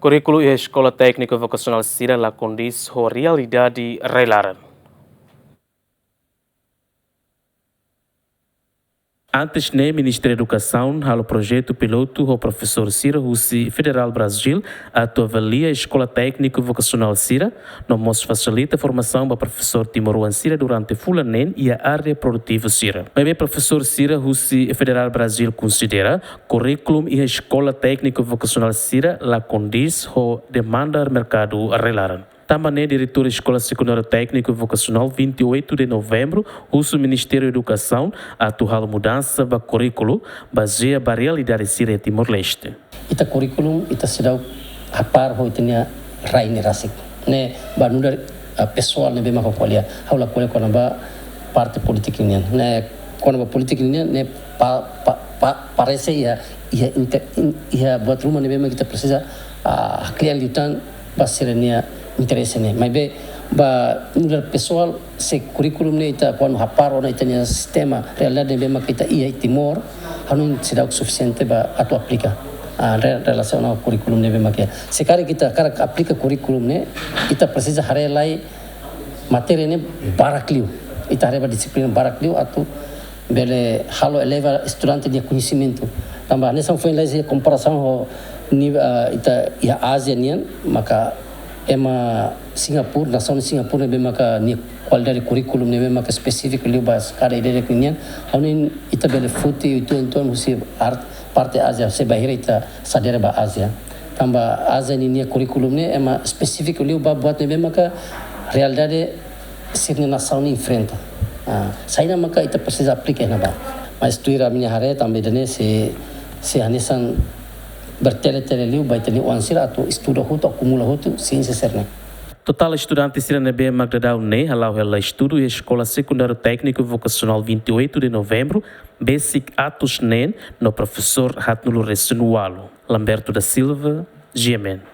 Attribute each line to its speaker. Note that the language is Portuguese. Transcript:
Speaker 1: Kuríkulu e Eskola Tekniku Vokasional sira la kondis ho realidade laran. Antes, no Ministério da Educação, há o projeto piloto o professor Sira Russi Federal Brasil, avalia a Escola Tekniku Vokasional sira, no mos facilita a formação para professor Timoruan sira durante fulanen e a área produtiva sira. Mas o professor Sira Russi Federal Brasil considera currículo e a Escola Tekniku Vokasional sira la kondis ho demanda mercado laran. Também diretor da Escola Secundária Técnico Vocacional, 28 de novembro, o Ministério da Educação atual mudança do currículo baseia na realidade sira Timor-Leste.
Speaker 2: Ita curriculum ita sedau hapar ho itanya raine rasik ne banunda pessoal ne bema kolia haula kolia kona ba parte politik ini ne kona ba politik ini ne parece ia buat rumah ne bema kita precisa criar liutan basirania interesse ne mas be ba no pessoal se curriculum ne ita quando hapar ona itanya sistema realidade ne bema kita ia Timor hanun sedau suficiente ba atu aplica relação ao currículo ne bema kia sekali kita cara aplica currículo ne kita precisa harelai matéria ne barakliu ita hareba disiplina barakliu atu bele halo eleva estudante de conhecimento tambah nessa foi lá comparação ho ita ia Ásia nian maka ema Singapura nação de Singapura bema ka ni qualidade curriculum ne bema ka específico liu bas cara ideia nian hanin ita bele futi itu então musi art parte Ásia se bahira ita sadera ba Ásia tambah Ásia ni curriculum ne ema específico liu ba buat ne bema ka realidade sirna nação ni enfrenta saída maka ita precisa aplicar na ba mas tuira minha hare também dane se anisan bertele-tele liu ba itani uansira atau estuda hutu acumula hutu ciência serne.
Speaker 1: Total estudante sira nebe Magdadau ne halau ela estudo e Escola Secundária Técnico Vocacional 28 de novembro basic atos nen no professor Hatnulo Resenualo Lamberto da Silva, GMN.